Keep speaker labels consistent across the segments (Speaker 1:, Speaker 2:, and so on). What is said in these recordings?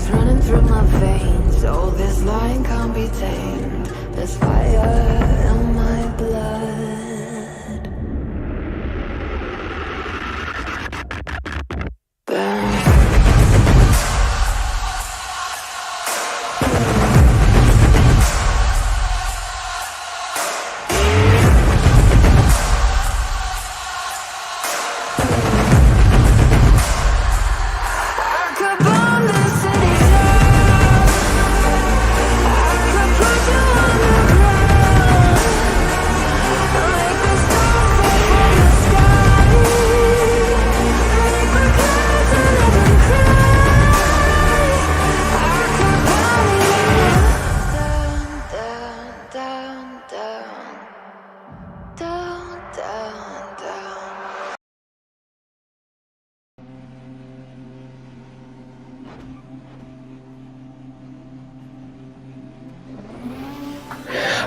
Speaker 1: is running through my veins. Oh, this line can't be tamed. There's fire in my blood. Burn.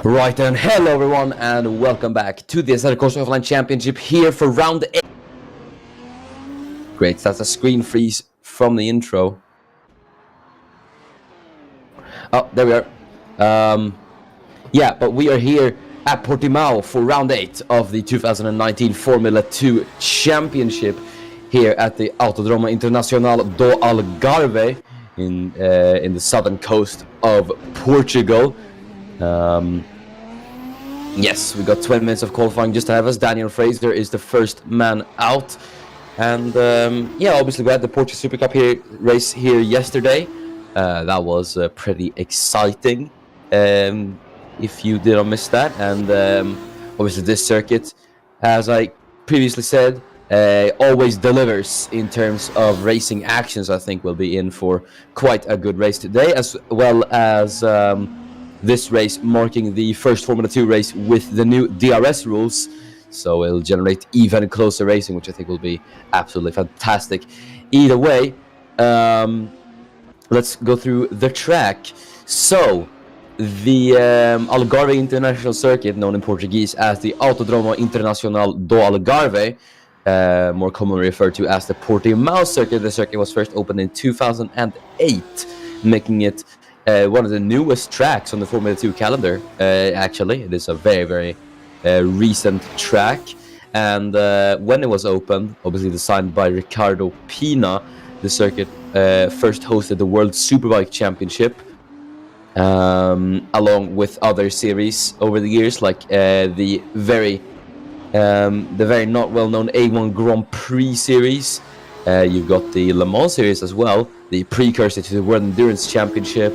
Speaker 2: Right then, hello everyone and welcome back to the Assetto Corsa Offline Championship here for round 8. Great, that's a screen freeze from the intro. Oh, there we are. Yeah, but we are here at Portimao for round 8 of the 2019 Formula 2 Championship here at the Autodromo Internacional do Algarve in the southern coast of Portugal. Yes, we got 20 minutes of qualifying just ahead of us. Daniel Fraser is the first man out. And yeah, obviously we had the Portuguese Super Cup race here yesterday. That was pretty exciting, if you didn't miss that. And obviously this circuit, as I previously said, always delivers in terms of racing actions. I think we'll be in for quite a good race today, as well as this race marking the first Formula 2 race with the new DRS rules, so it'll generate even closer racing, which I think will be absolutely fantastic. Either way, let's go through the track. So, the Algarve International Circuit, known in Portuguese as the Autodromo Internacional do Algarve, more commonly referred to as the Portimao Circuit. The circuit was first opened in 2008, making it one of the newest tracks on the Formula 2 calendar. Actually, it is a very recent track. And when it was opened, obviously designed by Ricardo Pina, the circuit first hosted the World Superbike Championship, along with other series over the years, like the very not well-known A1 Grand Prix series. You've got the Le Mans series as well, the precursor to the World Endurance Championship,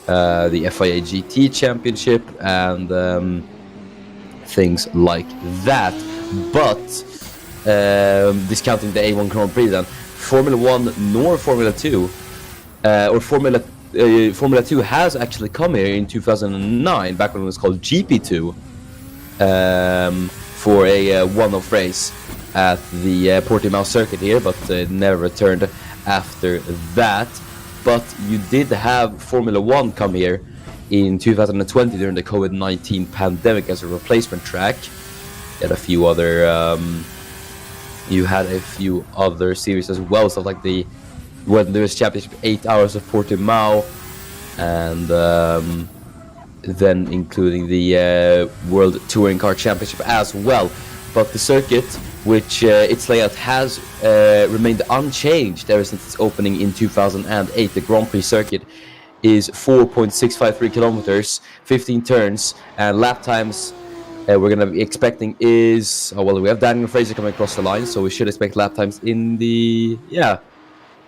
Speaker 2: the FIA GT Championship, and things like that. But discounting the A1 Grand Prix, then Formula 1 nor Formula 2, or Formula 2 has actually come here in 2009, back when it was called GP2, for a one-off race at the Portimao circuit here, but it never returned after that. But you did have Formula 1 come here in 2020 during the COVID-19 pandemic as a replacement track. You had a few other series as well, stuff like the World Endurance Championship, 8 Hours of Portimao, and then including the World Touring Car Championship as well. But the circuit, which its layout has remained unchanged ever since its opening in 2008. The Grand Prix circuit is 4.653 kilometers, 15 turns, and lap times we're going to be expecting is, well, we have Daniel Fraser coming across the line, so we should expect lap times in the,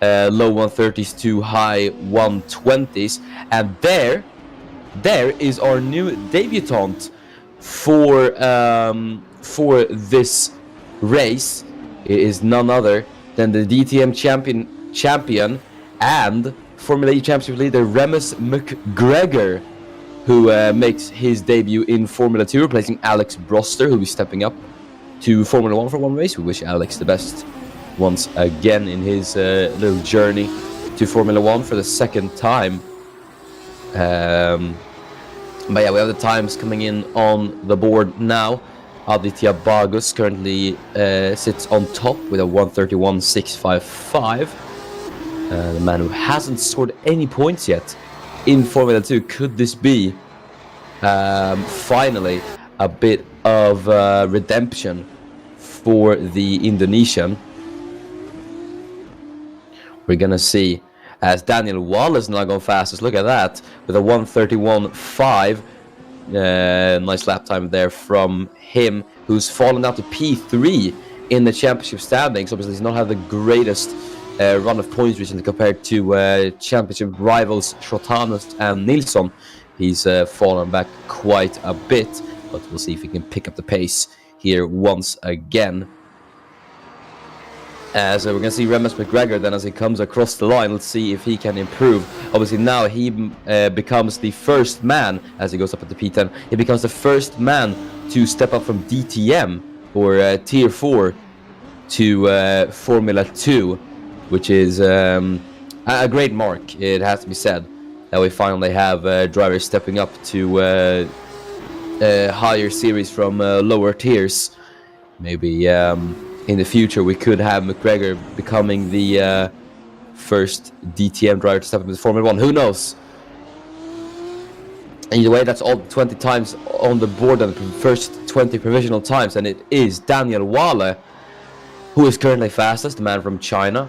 Speaker 2: low 130s to high 120s. And there is our new debutant for this race. It is none other than the DTM champion and Formula E Championship leader Remus McGregor, who makes his debut in Formula 2, replacing Alex Broster, who will be stepping up to Formula 1 for one race. We wish Alex the best once again in his little journey to Formula 1 for the second time. But yeah, we have the times coming in on the board now. Aditya Bagus currently sits on top with a 131.655. The man who hasn't scored any points yet in Formula 2. Could this be finally a bit of redemption for the Indonesian? We're gonna see as Daniel Wallace now going fastest. Look at that with a 1:31.5. Nice lap time there from him, who's fallen down to P3 in the championship standings. Obviously, he's not had the greatest run of points recently compared to championship rivals Trotanos and Nilsson. He's fallen back quite a bit, but we'll see if he can pick up the pace here once again. As we're going to see Remus McGregor then as he comes across the line. Let's see if he can improve. Obviously now he becomes the first man, as he goes up at the P10, he becomes the first man to step up from DTM or Tier 4 to Formula 2, which is a great mark, it has to be said, that we finally have drivers stepping up to higher series from lower tiers. Maybe in the future we could have McGregor becoming the first DTM driver to step up into Formula 1. Who knows? Either way, that's all 20 times on the board and the first 20 provisional times, and it is Daniel Wahle who is currently fastest, the man from China,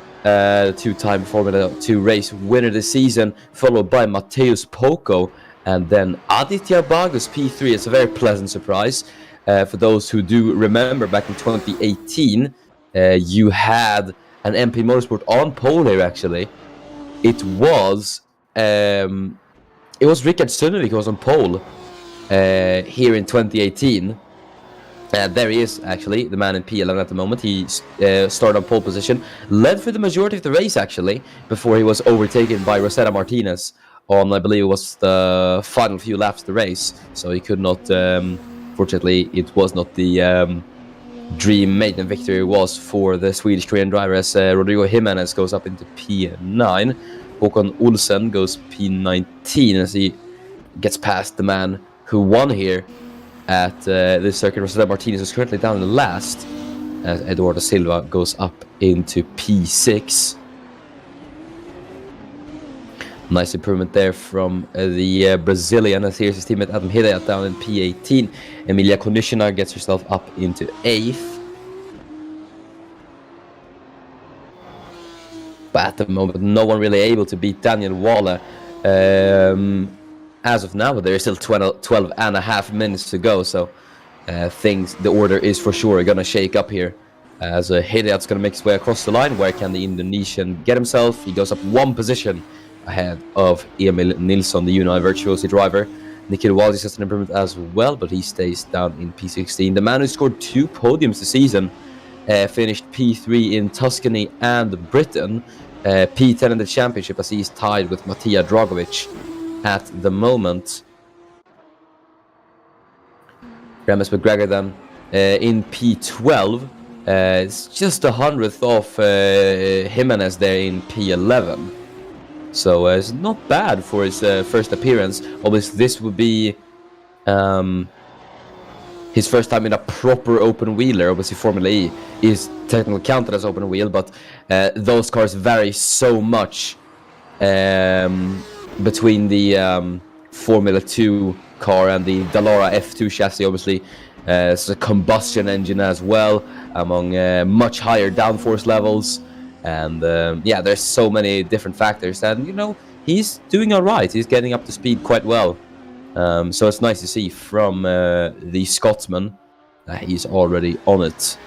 Speaker 2: two-time Formula 2 race winner this season, followed by Mateusz Poco, and then Aditya Bagus P3. It's a very pleasant surprise. For those who do remember, back in 2018, you had an MP Motorsport on pole here. Actually, it was Richard Sundevik who was on pole here in 2018. There he is, actually, the man in P11 at the moment. He started on pole position, led for the majority of the race actually, before he was overtaken by Rosetta Martinez on, I believe it was the final few laps of the race. So he could not. Fortunately, it was not the dream maiden victory was for the Swedish-Korean driver, as Rodrigo Jimenez goes up into P9. Håkon Olsen goes P19 as he gets past the man who won here at this circuit. Rosetta Martinez is currently down in the last, as Eduardo Silva goes up into P6. Nice improvement there from the Brazilian, as here's his teammate Adam Hidayat down in P18. Emilia Konishina gets herself up into 8th. But at the moment, no one really able to beat Daniel Wahle. As of now, there is still 12 and a half minutes to go, so the order is for sure going to shake up here. As Hidayat's going to make his way across the line. Where can the Indonesian get himself? He goes up one position ahead of Emil Nilsson, the Unai Virtuosi driver. Nikita Wallis has an improvement as well, but he stays down in P16. The man who scored 2 podiums this season, finished P3 in Tuscany and Britain, P10 in the championship, as he's tied with Matija Dragovic at the moment. Remus McGregor then in P12. It's just 100th off Jimenez there in P11. So it's not bad for his first appearance. Obviously, this would be his first time in a proper open wheeler. Obviously, Formula E is technically counted as open wheel, but those cars vary so much between the Formula 2 car and the Dallara F2 chassis. Obviously, it's a combustion engine as well, among much higher downforce levels. And yeah, there's so many different factors, and you know, he's doing all right. He's getting up to speed quite well. So it's nice to see from the Scotsman that he's already on it.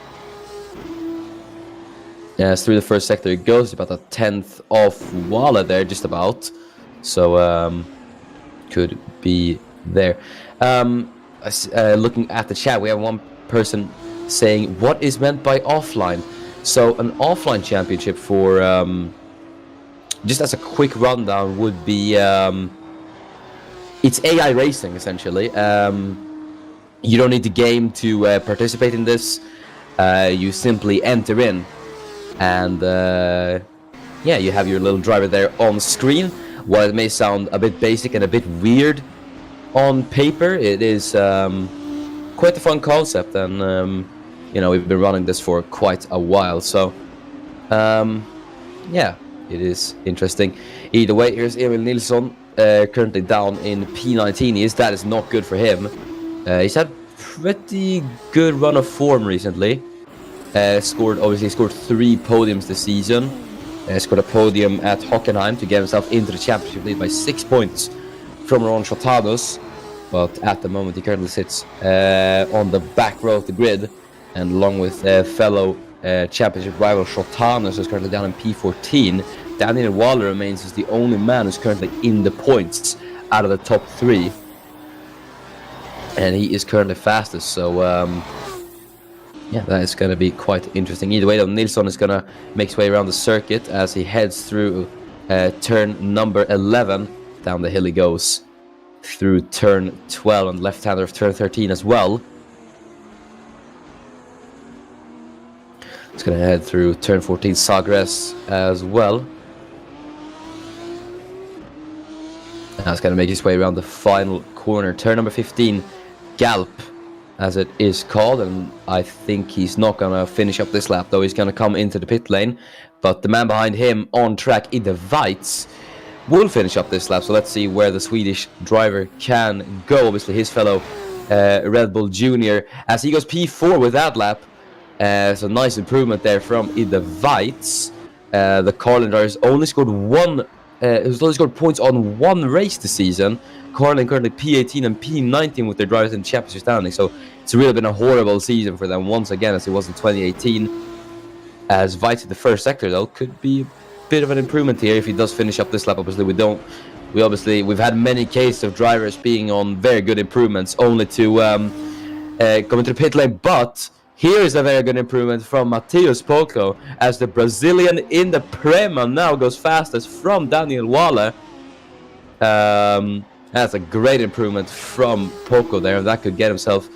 Speaker 2: As through the first sector it goes, about a 10th off Wahle there, just about. So could be there. Looking at the chat, we have one person saying, what is meant by offline? So an offline championship for, just as a quick rundown, would be, it's AI racing, essentially. You don't need the game to participate in this. You simply enter in, and yeah, you have your little driver there on screen. While it may sound a bit basic and a bit weird on paper, it is quite a fun concept, and you know, we've been running this for quite a while, so yeah, it is interesting. Either way, here's Emil Nilsson, currently down in P19. That is not good for him. He's had pretty good run of form recently. Scored 3 podiums this season. Scored a podium at Hockenheim to get himself into the championship lead by 6 points from Ron Chotanos. But at the moment, he currently sits on the back row of the grid, and along with fellow championship rival Chotanos, who's currently down in P14. Daniel Waller remains as the only man who's currently in the points out of the top 3. And he is currently fastest, so yeah, that is going to be quite interesting. Either way, though, Nilsson is going to make his way around the circuit as he heads through turn number 11. Down the hill he goes through turn 12 and left-hander of turn 13 as well. He's going to head through turn 14 Sagres as well. Now he's going to make his way around the final corner. Turn number 15, Galp, as it is called, and I think he's not going to finish up this lap, though. He's going to come into the pit lane, but the man behind him on track, Ide Weitz, will finish up this lap. So let's see where the Swedish driver can go. Obviously his fellow Red Bull Junior, as he goes P4 with that lap. So nice improvement there from Ide Weitz. The Carlin drivers only scored points on 1 race this season. Carlin currently P18 and P19 with their drivers in championship standing. So it's really been a horrible season for them once again, as it was in 2018. As Weitz in the first sector, though, could be a bit of an improvement here if he does finish up this lap. Obviously, we've had many cases of drivers being on very good improvements only to go into the pit lane. But here is a very good improvement from Matheus Poco, as the Brazilian in the Prema now goes fastest from Daniel Waller. That's a great improvement from Poco there, and that could get himself,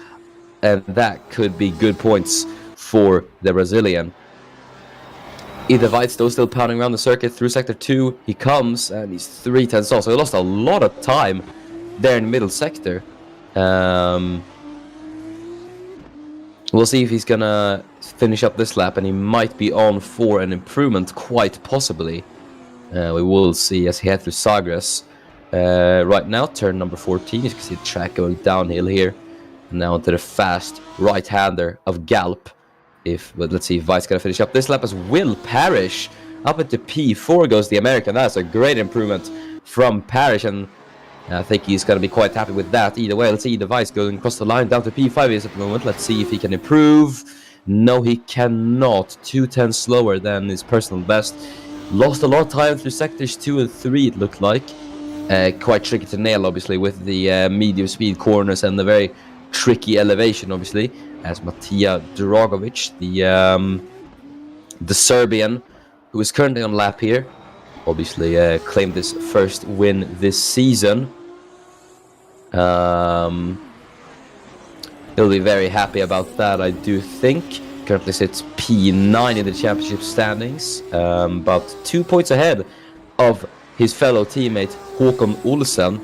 Speaker 2: and that could be good points for the Brazilian. Ide Weitz, though, still pounding around the circuit through sector 2. He comes, and he's 3/10 off, so he lost a lot of time there in the middle sector. We'll see if he's gonna finish up this lap, and he might be on for an improvement, quite possibly. We will see as he heads through Sagres. Right now, turn number 14, you can see the track going downhill here. Now onto the fast right-hander of Galp. But let's see if Weitz gonna finish up this lap, as Will Parrish up into P4 goes the American. That's a great improvement from Parrish, and I think he's gonna be quite happy with that. Either way, let's see the Weitz going across the line down to P5 is at the moment. Let's see if he can improve. No, he cannot. 2/10 slower than his personal best. Lost a lot of time through sectors 2 and 3, it looked like. Quite tricky to nail, obviously, with the medium speed corners and the very tricky elevation, obviously, as Matija Dragovic, the Serbian, who is currently on lap here, obviously claimed his first win this season. He'll be very happy about that, I do think. Currently sits P9 in the championship standings, about 2 points ahead of his fellow teammate Håkon Olsen.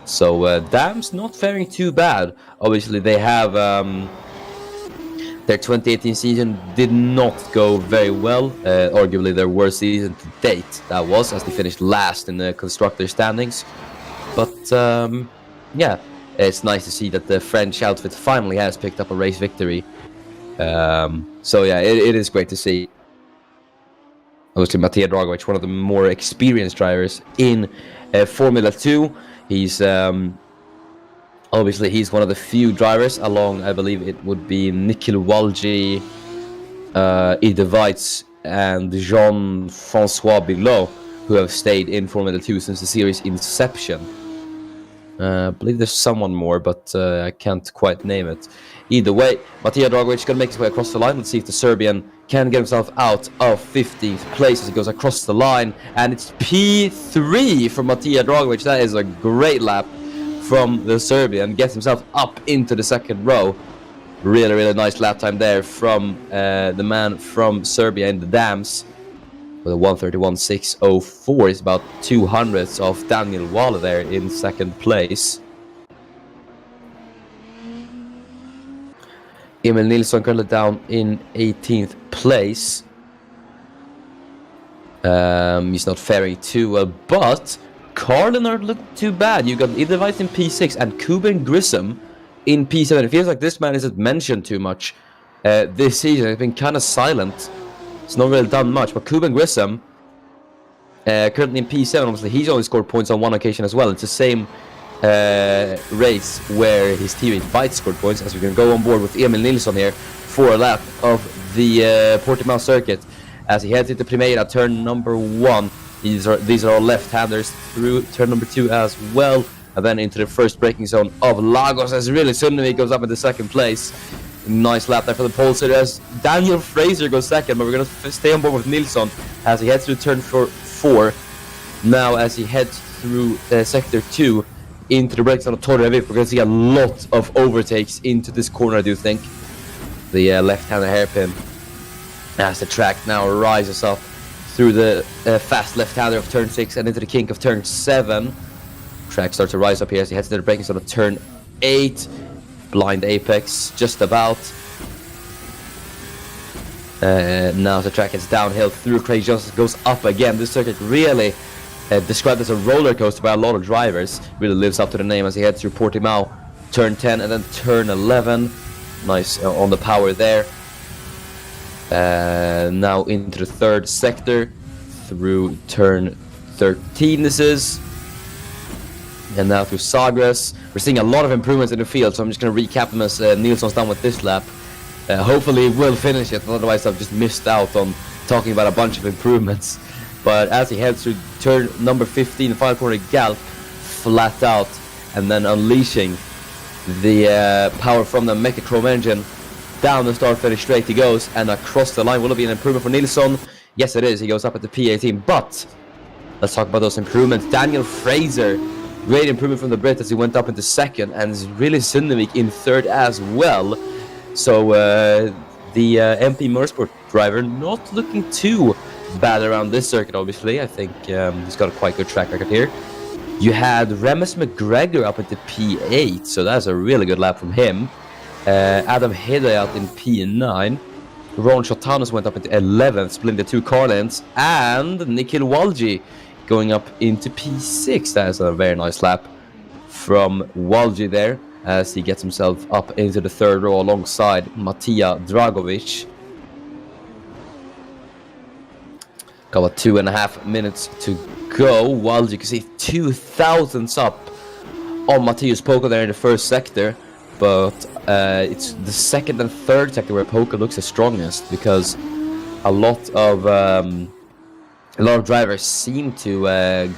Speaker 2: So Dam's not faring too bad. Obviously they have their 2018 season did not go very well, arguably their worst season to date, that was, as they finished last in the constructor standings. But yeah, it's nice to see that the French outfit finally has picked up a race victory. So yeah, it is great to see. Obviously, Matija Dragovic, one of the more experienced drivers in Formula 2. He's obviously he's one of the few drivers, along I believe it would be Nikhil Walji, Ide Weitz, and Jean-Francois Bilot, who have stayed in Formula 2 since the series inception. I believe there's someone more, but I can't quite name it. Either way, Matija Dragovic is going to make his way across the line. Let's see if the Serbian can get himself out of 15th place as he goes across the line. And it's P3 for Matija Dragovic. That is a great lap from the Serbian. Gets himself up into the second row. Really, really nice lap time there from the man from Serbia in the Dams. With a 1:31.604, is about 200ths of Daniel Waller there in second place. Emil Nilsson currently down in 18th place. He's not faring too well, but Carlin aren't looking too bad. You got Edelweiss in P6 and Cuban Grissom in P7. It feels like this man isn't mentioned too much this season. He's been kind of silent. It's not really done much, but Cuban Grissom, currently in P7, obviously he's only scored points on one occasion as well. It's the same race where his teammate Veit scored points, as we can go on board with Emil Nilsson here for a lap of the Portimao circuit as he heads into Primera, turn number 1. These are all left-handers through turn number 2 as well, and then into the first braking zone of Lagos as really Sunderby goes up into second place. Nice lap there for the pole sitter as Daniel Fraser goes second, but we're going to stay on board with Nilsson as he heads through turn 4. Now as he heads through sector 2 into the braking zone of Torre Aviv, we're going to see a lot of overtakes into this corner, I do think. The left-hander hairpin as the track now rises up through the fast left-hander of turn 6 and into the kink of turn 7. Track starts to rise up here as he heads to the braking zone of turn 8. Blind apex, just about. Now the track is downhill through Craig Johnson, goes up again. This circuit really described as a roller coaster by a lot of drivers. Really lives up to the name as he heads through Portimao, turn 10 and then turn 11. Nice on the power there. Now into the third sector through turn 13 this is. And now through Sagres. We're seeing a lot of improvements in the field, so I'm just going to recap them as Nilsson's done with this lap. Hopefully we'll finish it, otherwise I've just missed out on talking about a bunch of improvements. But as he heads through turn number 15, final corner Galp, flat out, and then unleashing the power from the Mechachrome engine, down the start finish straight he goes, and across the line. Will it be an improvement for Nilsson? Yes it is, he goes up at the P18, but let's talk about those improvements. Daniel Fraser, great improvement from the Brit as he went up into second, and really Sundevik in third as well. So the MP Motorsport driver not looking too bad around this circuit, obviously. I think he's got a quite good track record here. You had Remus McGregor up at the P8, so that's a really good lap from him. Adam Hedayat in P9. Ron Shotanos went up into 11th, splitting the two car lengths. And Nikhil Walji going up into P6. That is a very nice lap from Walji there, as he gets himself up into the third row alongside Matija Dragovic. Got about 2.5 minutes to go. Walji, you can see 2 thousandths up on Matthias Poco there in the first sector. But it's the second and third sector where Poco looks the strongest, because a lot of drivers seem to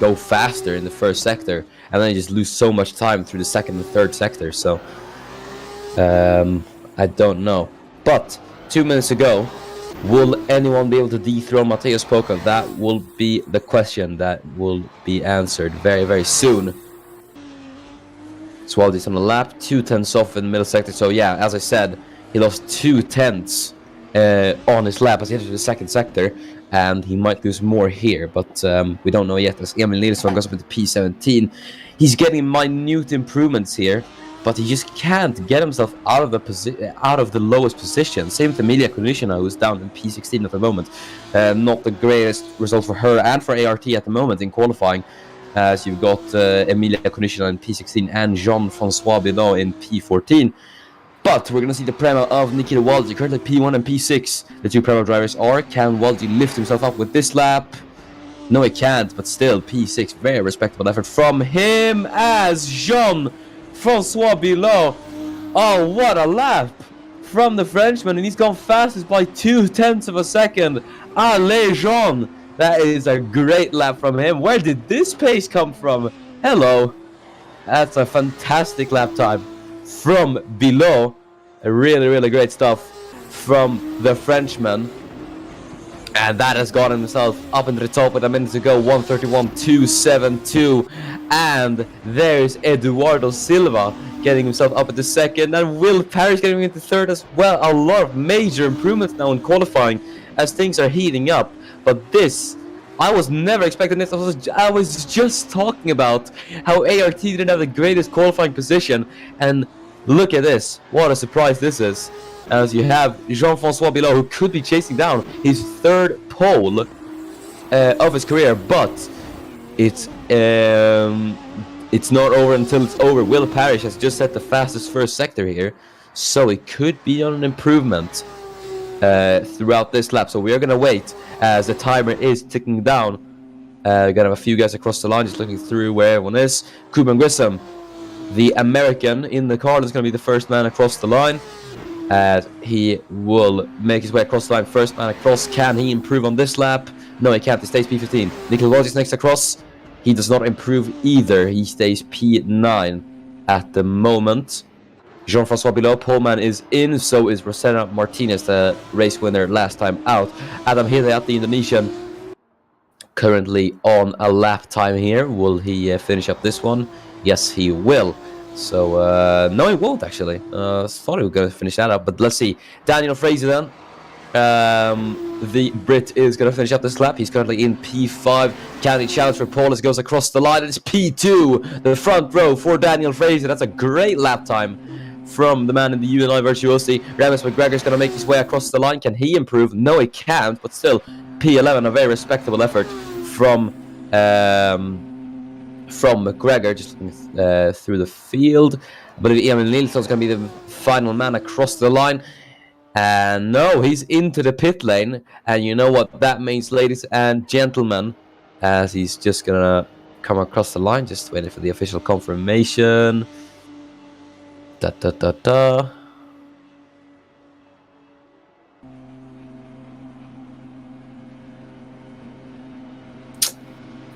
Speaker 2: go faster in the first sector, and then you just lose so much time through the second and third sector. So I don't know. But 2 minutes to go. Will anyone be able to dethrone Matthias Poco? That will be the question that will be answered very, very soon. Swaldi's on the lap, 2 tenths off in the middle sector. So yeah, as I said, he lost 2 tenths on his lap as he entered the second sector, and he might lose more here, but we don't know yet as Emil Nilsson goes up into P17. He's getting minute improvements here, but he just can't get himself out of the lowest position. Same with Emilia Konishina, who's down in P16 at the moment. Not the greatest result for her and for ART at the moment in qualifying, as you've got Emilia Konishina in P16 and Jean-Francois Bidot in P14. But we're going to see the Prema of Nikita Walji, currently P1 and P6. The two Prema drivers are. Can Walji lift himself up with this lap? No, he can't, but still, P6, very respectable effort from him as Jean-Francois Bidot. Oh, what a lap from the Frenchman, and he's gone fastest by 2 tenths of a second. Allez, Jean! That is a great lap from him. Where did this pace come from? Hello. That's a fantastic lap time from Bidot. Really, really great stuff from the Frenchman. And that has gotten himself up into the top with a minute to go. 1:31.272. And there's Eduardo Silva getting himself up into second. And Will Parrish getting into third as well. A lot of major improvements now in qualifying as things are heating up. But this, I was never expecting this. I was just talking about how ART didn't have the greatest qualifying position. And look at this. What a surprise this is. As you have Jean-Francois Bidot, who could be chasing down his third pole of his career, but it's not over until it's over. Will Parrish has just set the fastest first sector here, so it could be on an improvement throughout this lap. So we are gonna wait as the timer is ticking down. We're gonna have a few guys across the line, just looking through where everyone is. Cuban Grissom, the American in the car, is gonna be the first man across the line. He will make his way across the line. First man across. Can he improve on this lap? No, he can't. He stays P15. Nikhil Rogers next across. He does not improve either. He stays P9 at the moment. Jean-Francois below. Poleman is in. So is Rosena Martinez, the race winner last time out. Adam Hidayat, the Indonesian, currently on a lap time here. Will he finish up this one? Yes, he will. So, no, he won't actually. Thought he was going to finish that up, but let's see. Daniel Fraser then. The Brit is going to finish up this lap. He's currently in P5. Can he challenge for Paul as he goes across the line? It's P2, the front row for Daniel Fraser. That's a great lap time from the man in the UNI Virtuosi. Remus McGregor's going to make his way across the line. Can he improve? No, he can't, but still, P11, a very respectable effort from McGregor, just through the field. I believe Emil Nilsson's going to be the final man across the line. And no, he's into the pit lane. And you know what that means, ladies and gentlemen, as he's just going to come across the line. Just waiting for the official confirmation.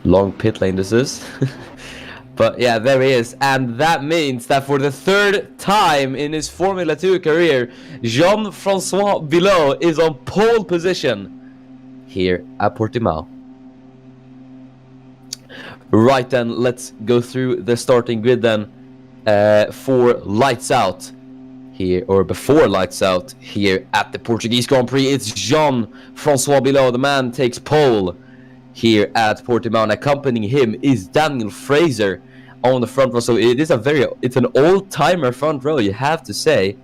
Speaker 2: Long pit lane this is. But yeah, there he is. And that means that for the third time in his Formula 2 career, Jean-Francois Bilot is on pole position here at Portimao. Right then, let's go through the starting grid then for lights out here, or before lights out here at the Portuguese Grand Prix. It's Jean-Francois Bilot, the man takes pole here at Portimao, and accompanying him is Daniel Fraser on the front row. So it's an old-timer front row, you have to say.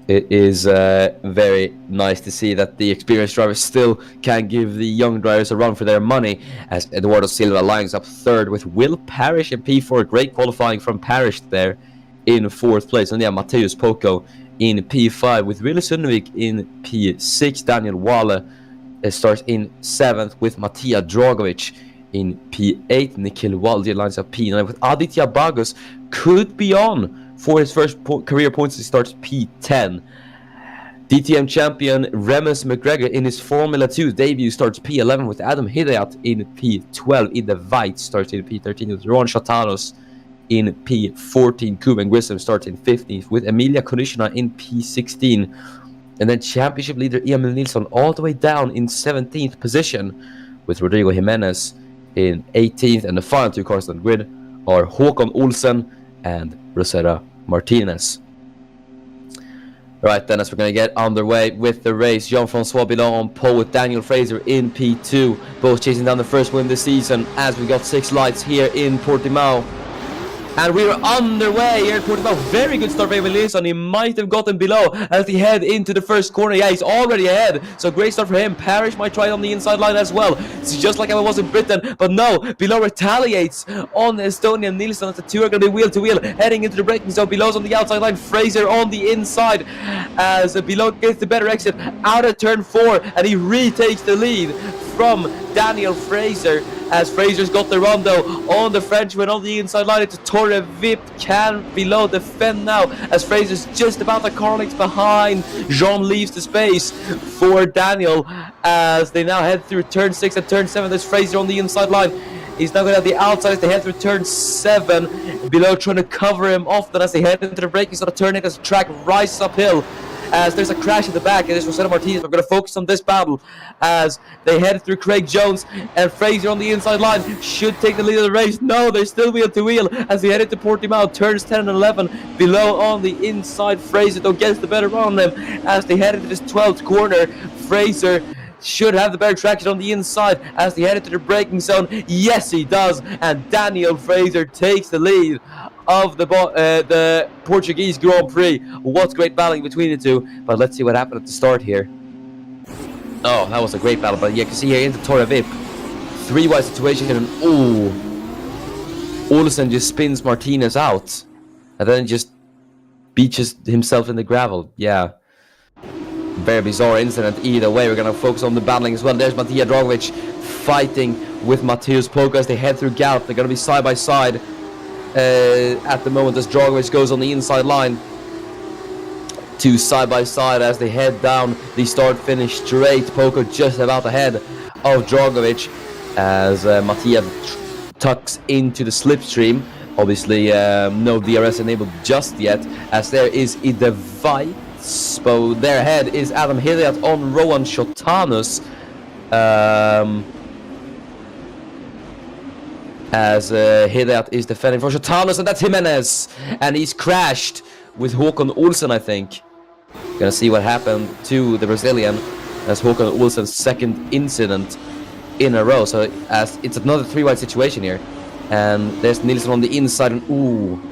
Speaker 2: It is very nice to see that the experienced drivers still can give the young drivers a run for their money, as Eduardo Silva lines up third with Will Parrish in P4. Great qualifying from Parrish there in fourth place. And yeah, Mateusz Poco in P5 with Wille Sundvik in P6. Daniel Wale starts in 7th with Matija Dragovic in P8. Nikhil Waldi lines up P9 with Aditya Bagos. Could be on for his first career points. He starts P10. DTM champion Remus McGregor in his Formula 2 debut starts P11 with Adam Hidayat in P12. In the White starts in P13 with Ron Chatanos in P14. Cuban Grissom starts in 15th with Emilia Konishina in P16. And then championship leader Emil Nilsson all the way down in 17th position with Rodrigo Jimenez in 18th. And the final two cars on the grid are Håkon Olsen and Rosetta Martinez. Right then, as we're going to get underway with the race, Jean-Francois Bilot on pole with Daniel Fraser in P2. Both chasing down the first win this season as we got 6 lights here in Portimao. And we are underway here at Portimao. Very good start for Emil Nilsson. He might have gotten below as he head into the first corner. Yeah, he's already ahead. So great start for him. Parrish might try on the inside line as well. It's just like how it was in Britain. But no, Below retaliates on Estonian Nilsson as the two are going to be wheel to wheel. Heading into the braking zone. Below's on the outside line. Fraser on the inside as Below gets the better exit out of turn 4. And he retakes the lead from Daniel Fraser, as Fraser's got the run though on the Frenchman on the inside line. It's Torre Vip. Can Below defend now as Fraser's just about the car lengths behind. Jean leaves the space for Daniel as they now head through turn 6 and turn 7. There's Fraser on the inside line. He's now going to have the outside as they head through turn 7. Below trying to cover him off. Then as they head into the braking zone, turn 8 as the track rises uphill. As there's a crash at the back, and it's Rosetta Martinez. We're going to focus on this battle as they head through Craig Jones, and Fraser on the inside line should take the lead of the race. No, they're still wheel to wheel as they head into Portimao, turns 10 and 11. Below on the inside, Fraser though gets the better run on them as they head into this 12th corner. Fraser should have the better traction on the inside as they head into the braking zone. Yes, he does, and Daniel Fraser takes the lead of the Portuguese Grand Prix. What's great battling between the two, but let's see what happened at the start here. Oh, that was a great battle, but yeah, you can see here into Torre Vip. 3 wide situation, and Olsen just spins Martinez out. And then just beaches himself in the gravel. Yeah. Very bizarre incident either way. We're gonna focus on the battling as well. There's Matija Dragovic fighting with Mateusz Polka as they head through Galp. They're gonna be side by side at the moment as Dragovic goes on the inside line. 2 side by side as they head down the start finish straight. Polka just about ahead of Dragovic as Matija tucks into the slipstream. Obviously, no DRS enabled just yet, as there is a device. So their head is Adam Hilliard on Rowan Shotanus. As Hilliard is defending for Shotanus, and that's Jimenez. And he's crashed with Håkon Olsen, I think. Gonna see what happened to the Brazilian as Håkon Olsen's second incident in a row. So as it's another 3 wide situation here. And there's Nilsson on the inside, and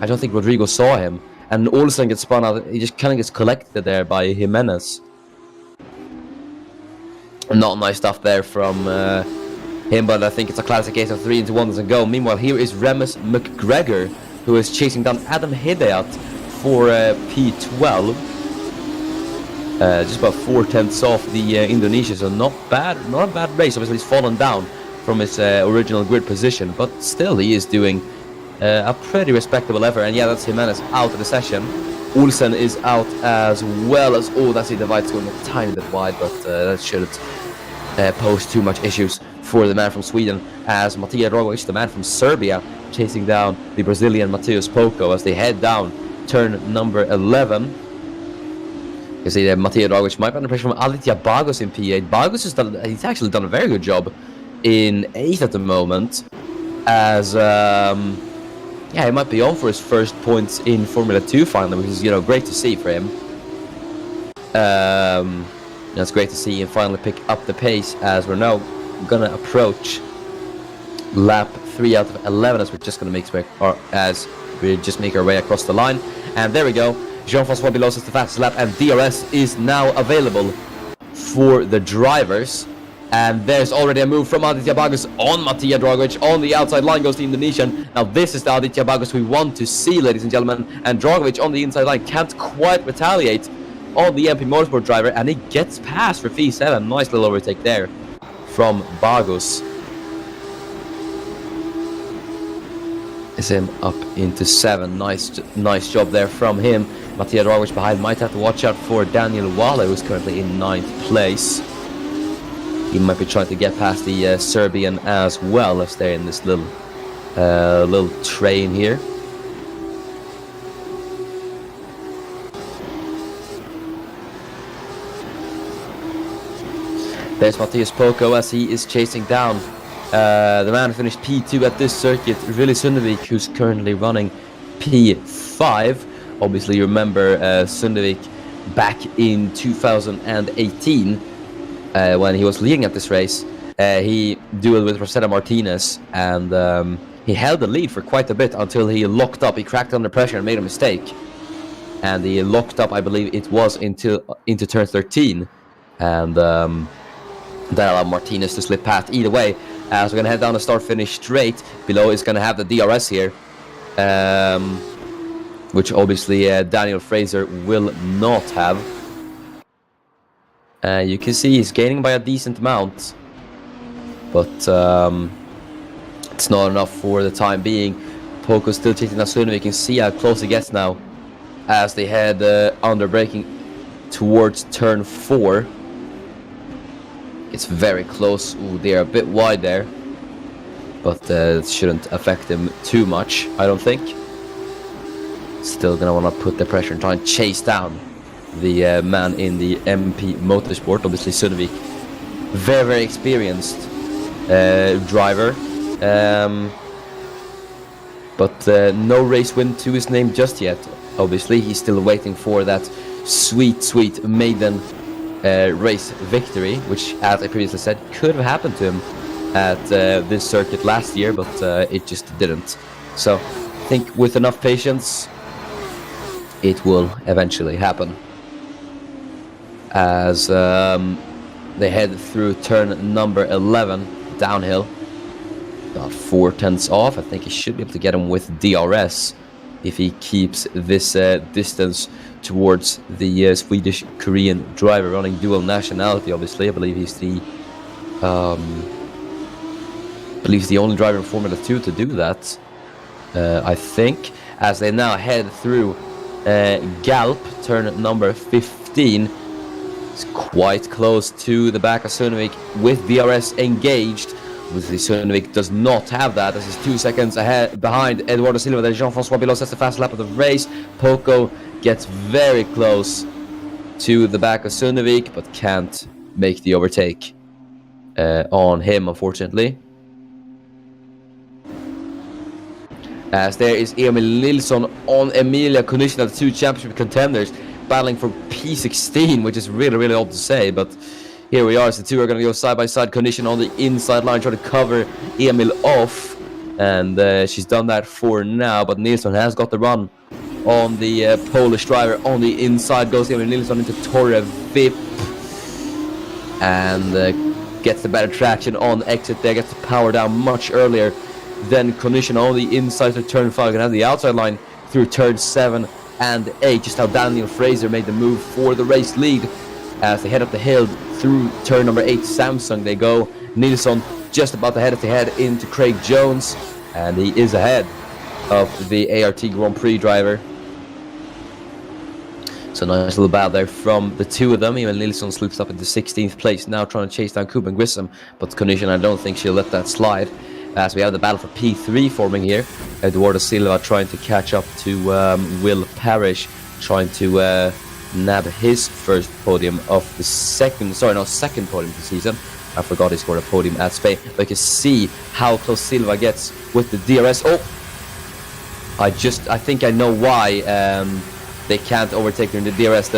Speaker 2: I don't think Rodrigo saw him. And Olsen gets spun out. He just kind of gets collected there by Jimenez. Not nice stuff there from him, but I think it's a classic case of 3 into 1 doesn't go. Meanwhile, here is Remus McGregor, who is chasing down Adam Hidayat for P12. Just about 4/10 off the Indonesia, so not a bad race. Obviously, he's fallen down from his original grid position, but still he is doing a pretty respectable effort. And yeah, that's Jimenez out of the session. Olsen is out as well as, that's the divide's going a tiny bit wide, but that shouldn't pose too much issues for the man from Sweden, as Matija Dragovic, the man from Serbia, chasing down the Brazilian Mateusz Polka as they head down turn number 11. You see that Matija Dragovic might be under pressure from Aditya Bagos in P8. Bagos he's actually done a very good job in 8th at the moment, as he might be on for his first points in Formula 2 finally, which is great to see for him. It's great to see him finally pick up the pace, as we're now gonna approach lap 3 out of 11 as we're just gonna make our way across the line. And there we go. Jean-François Bilos is the fastest lap, and DRS is now available for the drivers. And there's already a move from Aditya Bagos on Matija Dragovic. On the outside line goes the Indonesian. Now this is the Aditya Bagos we want to see, ladies and gentlemen. And Dragovic on the inside line can't quite retaliate on the MP Motorsport driver, and he gets past for P7. Nice little overtake there from Bagos. Is him up into 7. Nice job there from him. Matija Dragovic behind might have to watch out for Daniel Wale, who's currently in 9th place. He might be trying to get past the Serbian as well, as they're in this little train here. There's Mateusz Polka as he is chasing down the man who finished P2 at this circuit, Really Sundevik, who's currently running P5. Obviously, you remember Sundevik back in 2018. When he was leading at this race, he dueled with Rosetta Martinez, and he held the lead for quite a bit until he locked up. He cracked under pressure and made a mistake, and he locked up, I believe it was, into turn 13, and that allowed Martinez to slip past. Either way, as we're gonna head down the start-finish straight. Below is gonna have the DRS here, which obviously Daniel Fraser will not have. You can see he's gaining by a decent amount, but it's not enough for the time being. Poco's still chasing Nasuna. We can see how close he gets now as they head under braking towards turn 4. It's very close. They're a bit wide there, but it shouldn't affect him too much, I don't think. Still gonna want to put the pressure and try and chase down the man in the MP Motorsport. Obviously Sundevik, very experienced driver, but no race win to his name just yet. Obviously he's still waiting for that sweet maiden race victory, which, as I previously said, could have happened to him at this circuit last year, but it just didn't. So I think with enough patience it will eventually happen, as they head through turn number 11 downhill. About 4/10 off. I think he should be able to get him with DRS if he keeps this distance towards the Swedish-Korean driver running dual nationality. Obviously, I believe he's the only driver in Formula 2 to do that. I think, as they now head through Galp, turn number 15. It's quite close to the back of Sundvik with DRS engaged. Obviously, Sundvik does not have that. This is 2 seconds behind Eduardo Silva. Then Jean-François Bilot sets the fast lap of the race. Poco gets very close to the back of Sundvik, but can't make the overtake on him, unfortunately. As there is Emil Nilsson on Emilia Konishina, the 2 championship contenders, battling for P16, which is really, really odd to say, but here we are. So the two are going to go side by side. Konishina on the inside line, trying to cover Emil off, and she's done that for now, but Nilsson has got the run on the Polish driver. On the inside goes Emil Nilsson into Torre Vip, and gets the better traction on exit there, gets the power down much earlier than Konishina on the inside to turn 5. Gonna have the outside line through turn 7 and 8. Just how Daniel Fraser made the move for the race lead as they head up the hill through turn number 8. Samsung they go. Nilsson just about to head into Craig Jones, and he is ahead of the ART Grand Prix driver. So nice little battle there from the two of them. Even Nilsson slips up into 16th place now, trying to chase down Kuben Grissom, but Konishina, I don't think she'll let that slide. As we have the battle for P3 forming here. Eduardo Silva trying to catch up to Will Parrish, trying to nab his first podium of the second podium of the season. I forgot he scored a podium at Spain. But you can see how close Silva gets with the DRS. Oh, I think I know why they can't overtake during the DRS.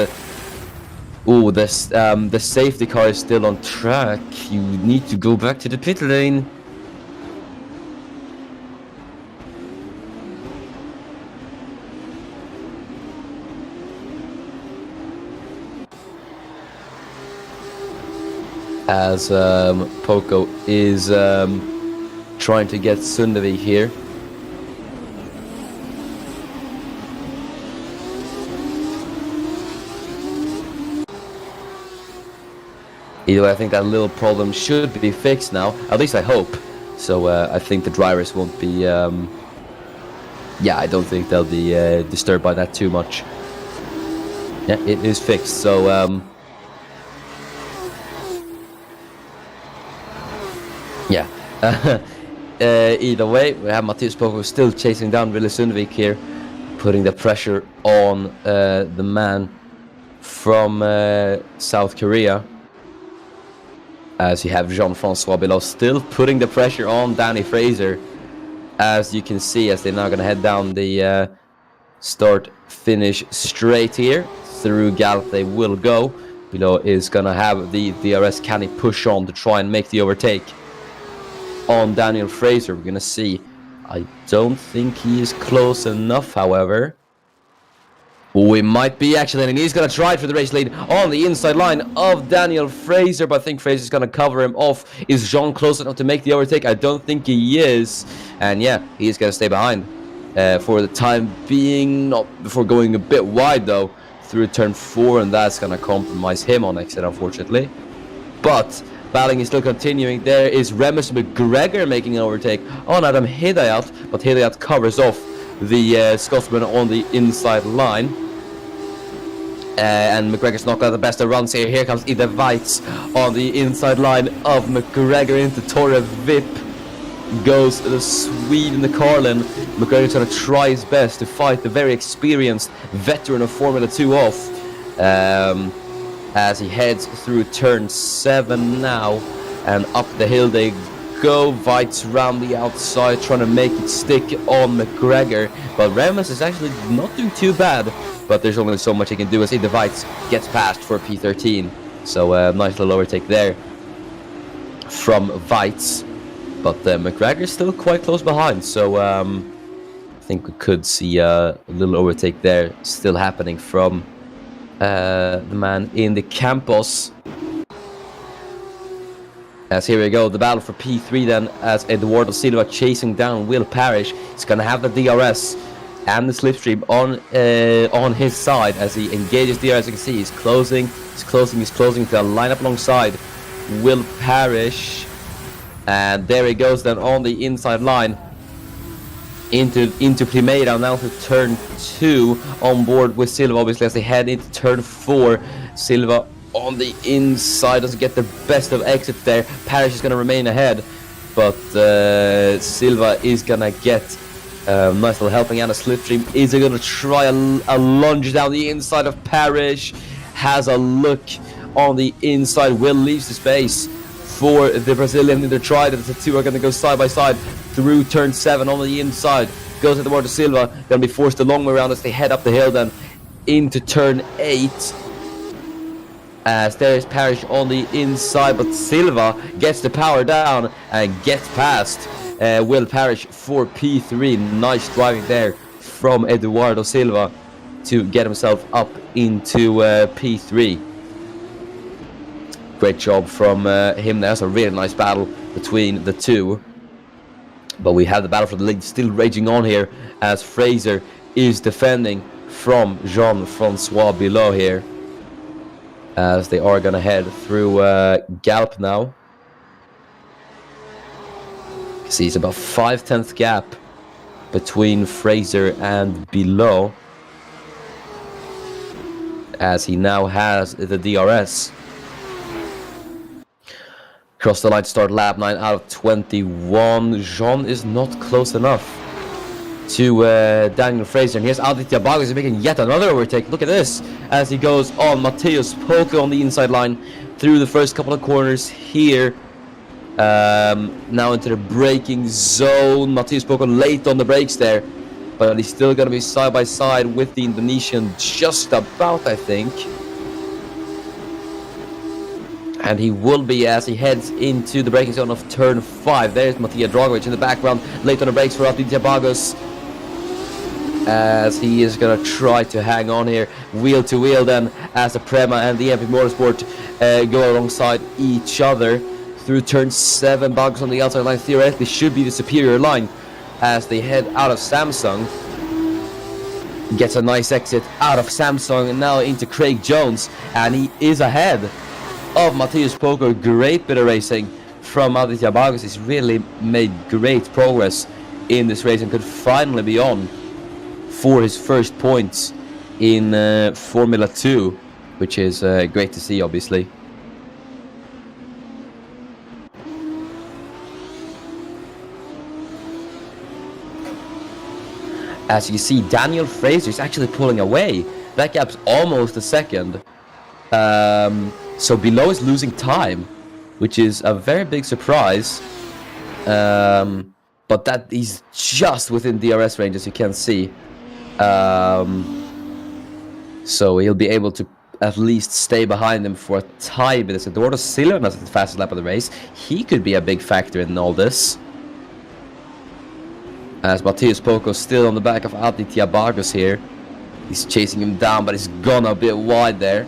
Speaker 2: The safety car is still on track. You need to go back to the pit lane. As Poco is trying to get Sundvik here. Either way, I think that little problem should be fixed now. At least I hope. So I think the drivers won't be... yeah, I don't think they'll be disturbed by that too much. Yeah, it is fixed. So... yeah. Either way, we have Matthias Poco still chasing down Ville Sundvik here, putting the pressure on the man from South Korea. As you have Jean-François Bilot still putting the pressure on Danny Fraser. As you can see, as they're now going to head down the start-finish straight here. Through Galp they will go. Bilot is going to have the DRS. Can he push on to try and make the overtake on Daniel Fraser? We're gonna see. I don't think he is close enough, however. We might be actually, and he's gonna try it for the race lead on the inside line of Daniel Fraser, but I think Fraser's gonna cover him off. Is Jean close enough to make the overtake? I don't think he is, and yeah, he's gonna stay behind for the time being, not before going a bit wide though through turn 4, and that's gonna compromise him on exit, unfortunately. But battling is still continuing. There is Remus McGregor making an overtake on Adam Hidayat, but Hidayat covers off the Scotsman on the inside line. And McGregor's not got the best of runs here. Here comes Ida Weitz on the inside line of McGregor into Torre Vip. Goes the Swede in the Carlin. McGregor's going to try his best to fight the very experienced veteran of Formula 2 off. As he heads through turn 7 now, and up the hill they go. Weitz round the outside, trying to make it stick on McGregor, but Remus is actually not doing too bad, but there's only so much he can do as Ida Weitz gets past for P13. So nice little overtake there from Weitz, but McGregor is still quite close behind, so I think we could see a little overtake there still happening from the man in the Campos. As here we go, the battle for P3 then, as Eduardo Silva chasing down Will Parrish. He's gonna have the DRS and the slipstream on his side as he engages DRS. As you can see, he's closing to line up alongside Will Parrish. And there he goes then on the inside line into Primeira, now to turn 2 on board with Silva, obviously, as they head into turn 4. Silva on the inside doesn't get the best of exits there. Parrish is going to remain ahead, but Silva is going to get nice little helping and a slipstream. Is he going to try a lunge down the inside of Parrish? Has a look on the inside. Will leaves the space for the Brazilian in the try. The two are going to go side by side through turn 7 on the inside. Goes at the Eduardo Silva. Going to be forced a long way around as they head up the hill then into turn 8. As there is Parrish on the inside, but Silva gets the power down and gets past Will Parrish for P3. Nice driving there from Eduardo Silva to get himself up into P3. Great job from him. There's a really nice battle between the two. But we have the battle for the lead still raging on here as Fraser is defending from Jean-Francois below here. As they are going to head through Galp now. See, it's about 5/10 gap between Fraser and below, as he now has the DRS. Cross the line to start lap 9 out of 21. Jean is not close enough to Daniel Fraser. And here's Aditya Bagos making yet another overtake. Look at this as he goes on Matheus Poco on the inside line through the first couple of corners here. Now into the braking zone. Matheus Poco late on the brakes there, but he's still going to be side by side with the Indonesian just about, I think. And he will be as he heads into the braking zone of turn 5. There's Matija Dragovic in the background, late on the brakes for Aditya Bagos, as he is going to try to hang on here wheel to wheel then, as the Prema and the MP Motorsport go alongside each other through turn 7. Bagos on the outside line theoretically should be the superior line as they head out of Samsung. Gets a nice exit out of Samsung and now into Craig Jones, and he is ahead of Matheus Poco. Great bit of racing from Aditya Bagos. He's really made great progress in this race and could finally be on for his first points in Formula 2, which is great to see, obviously. As you see, Daniel Fraser is actually pulling away. That gap's almost a second. So below is losing time, which is a very big surprise. But that is just within DRS range, as you can see. So he'll be able to at least stay behind him for a tiny bit. As Eduardo Silva has the fastest lap of the race, he could be a big factor in all this. As Matheus Poco still on the back of Aditya Bagos here. He's chasing him down, but he's gone a bit wide there.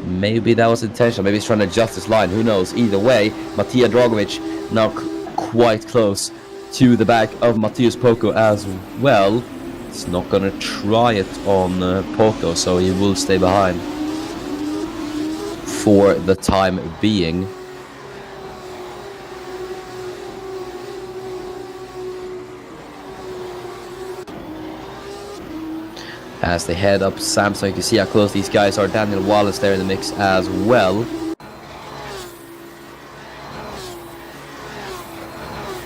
Speaker 2: Maybe that was intentional. Maybe he's trying to adjust his line. Who knows? Either way, Matija Dragovic now quite close to the back of Matheus Poco as well. He's not going to try it on Poco, so he will stay behind for the time being. As they head up Samsung, you can see how close these guys are. Daniel Wallace there in the mix as well.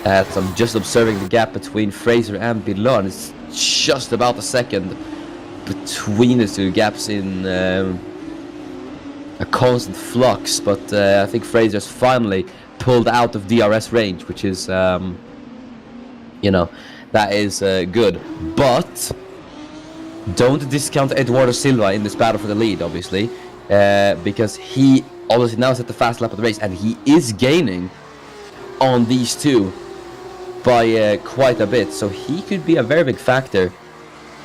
Speaker 2: As I'm just observing the gap between Fraser and below, and it's just about a second between the two gaps in a constant flux. But I think Fraser's finally pulled out of DRS range, which is, you know, that is good. But don't discount Eduardo Silva in this battle for the lead, obviously, because he obviously now is at the fast lap of the race, and he is gaining on these two by quite a bit. So he could be a very big factor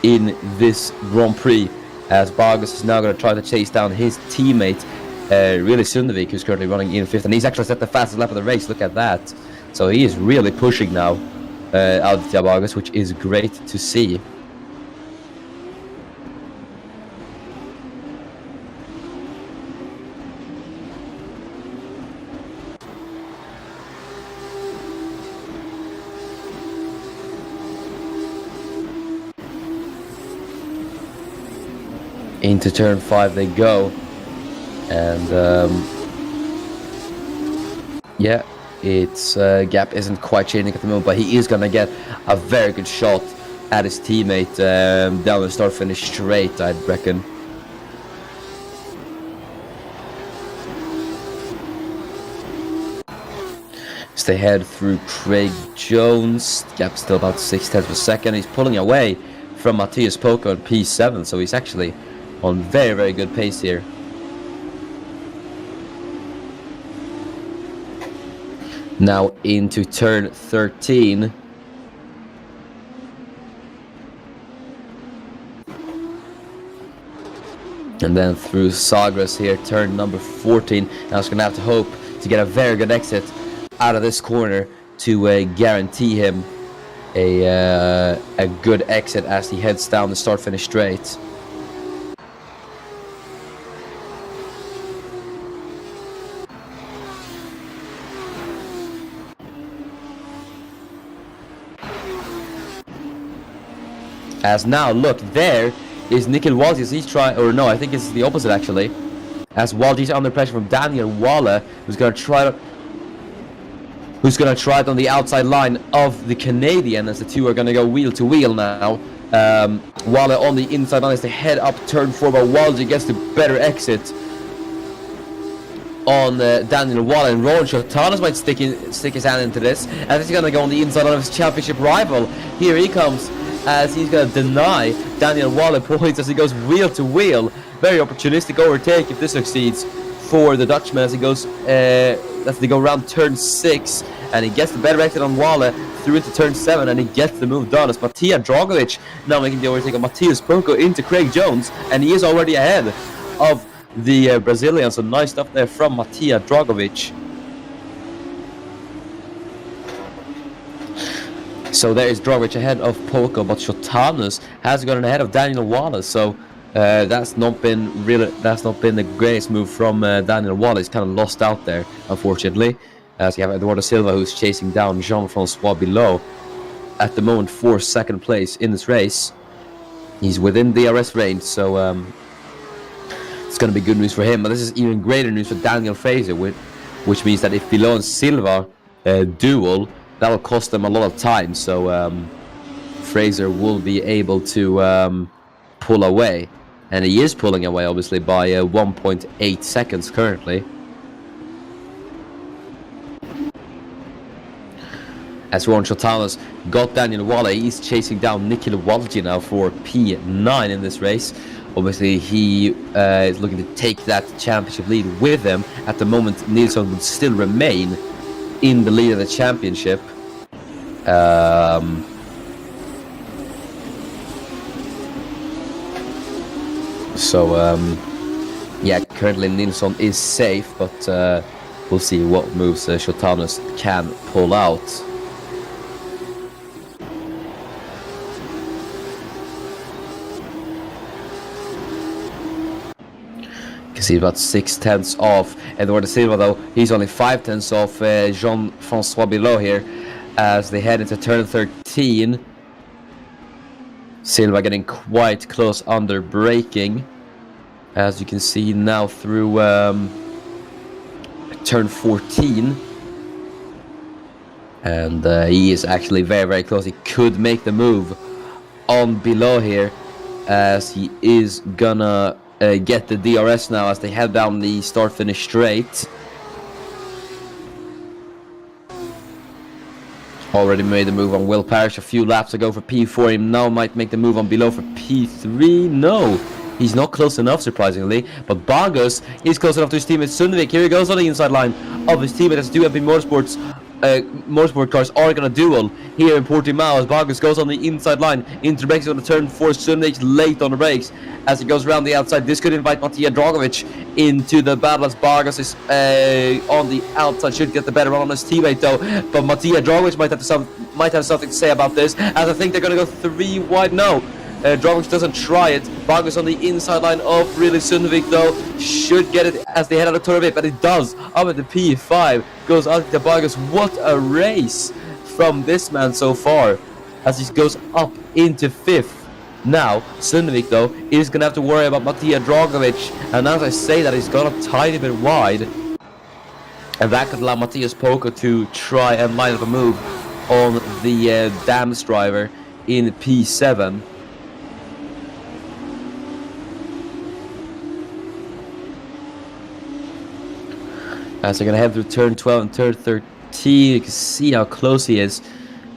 Speaker 2: in this Grand Prix, as Bagos is now going to try to chase down his teammate really Sundevik, who's currently running in 5th, and he's actually set the fastest lap of the race. Look at that. So he is really pushing now, Aditya Vargas, which is great to see. Into turn 5 they go, and yeah, its gap isn't quite changing at the moment, but he is gonna get a very good shot at his teammate down the start finish straight, I'd reckon. As they head through Craig Jones, gap still about 0.6 per second. He's pulling away from Matthias Poco on P7, so he's actually on very, very good pace here. Now into turn 13. And then through Sagres here, turn number 14. Now he's going to have to hope to get a very good exit out of this corner to guarantee him a good exit as he heads down the start-finish straight. As now, look, there is Nikhil Waltz. He's trying, or no, I think it's the opposite actually. As Waltz under pressure from Daniel Waller, who's gonna try it on the outside line of the Canadian, as the two are gonna go wheel to wheel now. Waller on the inside line as they head up turn 4, but Waltz gets the better exit on Daniel Waller, and Rowan Shotanas might stick his hand into this, as he's gonna go on the inside line of his championship rival. Here he comes, as he's going to deny Daniel Waller points as he goes wheel to wheel. Very opportunistic overtake if this succeeds for the Dutchman as he goes as they go around turn 6, and he gets the better exit on Waller through into turn 7, and he gets the move done as Matija Dragovic now making the overtake of Matthias Poco into Craig Jones, and he is already ahead of the Brazilian. So nice stuff there from Matija Dragovic. So there is Dragovic ahead of Poco, but Shotanus has gotten ahead of Daniel Waller. So that's not been the greatest move from Daniel Waller. He's kind of lost out there, unfortunately. As you have Eduardo Silva, who's chasing down Jean-Francois Bilot at the moment for 2nd place in this race. He's within DRS range, so it's going to be good news for him. But this is even greater news for Daniel Fraser, which means that if Bilot and Silva duel, that will cost them a lot of time, so Fraser will be able to pull away, and he is pulling away obviously by 1.8 seconds currently. As Ron Shotanas got Daniel Waller, he's chasing down Nikhil Walji now for P9 in this race. Obviously he is looking to take that championship lead with him. At the moment Nilsson would still remain in the lead of the championship. Yeah, currently Nilsson is safe, but we'll see what moves Shotanus can pull out. He's about 0.6 off. Eduardo Silva, though, he's only 0.5 off Jean-Francois Bilot here as they head into turn 13. Silva getting quite close under braking, as you can see now through turn 14. And he is actually very, very close. He could make the move on Bilot here, as he is gonna get the DRS now as they head down the start-finish straight. Already made the move on Will Parrish a few laps ago for P4. He now might make the move on Bilot for P3. No, he's not close enough, surprisingly. But Bargos is close enough to his teammate Sundevik. Here he goes on the inside line of his teammate as 2MP Motorsports motorsport cars are going to duel here in Portimao as Vargas goes on the inside line into brakes on the turn 4. Sundic late on the brakes as he goes around the outside. This could invite Matija Dragovic into the battle as Vargas is on the outside, should get the better run on his teammate though, but Matija Dragovic might have something to say about this, as I think they're going to go 3 wide. No, Dragovic doesn't try it. Vargas on the inside line of Really Sundvik though, should get it as they head out of turn 8, but it does. Up at the P5 goes out to Vargas. What a race from this man so far as he goes up into 5th. Now, Sundvik though is going to have to worry about Matija Dragovic, and as I say that, he's gone a tiny bit wide, and that could allow Matthias Poco to try and line up a move on the Dams driver in P7. As they're going to head through turn 12 and turn 13, you can see how close he is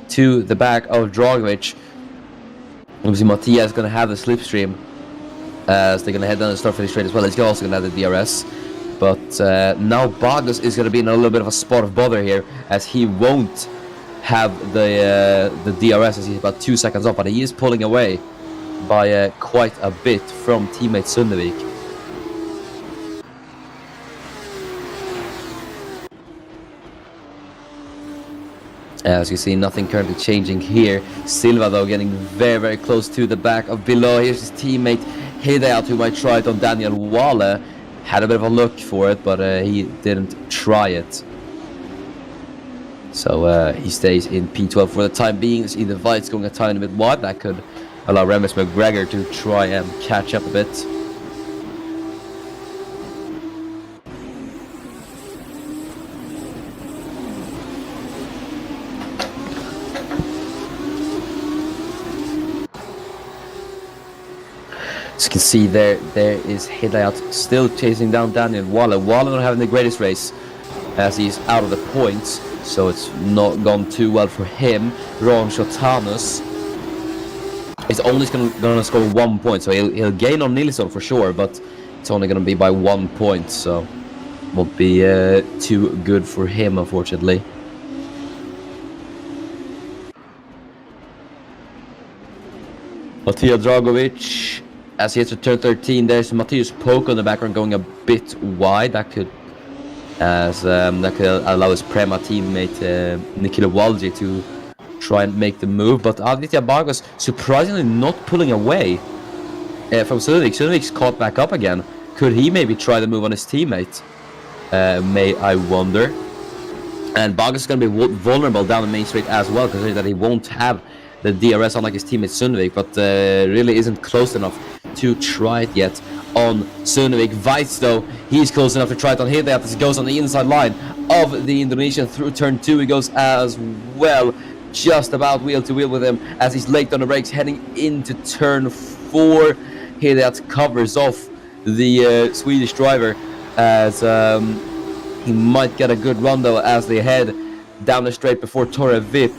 Speaker 2: to the back of Dragovic. Obviously, Mattia is going to have the slipstream as they're going to head down the start-finish straight as well. He's also going to have the DRS. But now Vargas is going to be in a little bit of a spot of bother here, as he won't have the DRS as he's about 2 seconds off. But he is pulling away by quite a bit from teammate Sundvik. As you see, nothing currently changing here. Silva though getting very, very close to the back of below. Here's his teammate Hidayat, who might try it on Daniel Wale. Had a bit of a look for it, but he didn't try it. So he stays in P12 for the time being. See the Vite's going a tiny bit wide. That could allow Remus McGregor to try and catch up a bit. As you can see there is Hidayat still chasing down Daniel Wale. Wale not having the greatest race as he's out of the points, so it's not gone too well for him. Ron Shotanus is only going to score 1 point, so he'll gain on Nilsson for sure, but it's only going to be by 1 point, so won't be too good for him, unfortunately. Matija Dragovic, as he hits to turn 13, there's Matthias Poco in the background going a bit wide. That could allow his Prema teammate Nikita Walji to try and make the move. But Aditya Vargas surprisingly not pulling away from Sundvik. Sundvik's caught back up again. Could he maybe try the move on his teammate? May I wonder. And Vargas is going to be vulnerable down the main straight as well, considering that he won't have the DRS unlike his teammate Sundvik, but really isn't close enough to try it yet on Sundvik. Weitz though, he's close enough to try it on Hidayat as he goes on the inside line of the Indonesian through turn 2. He goes as well, just about wheel to wheel with him as he's late on the brakes heading into turn 4. Hidayat covers off the Swedish driver as he might get a good run though as they head down the straight before Torre Vip.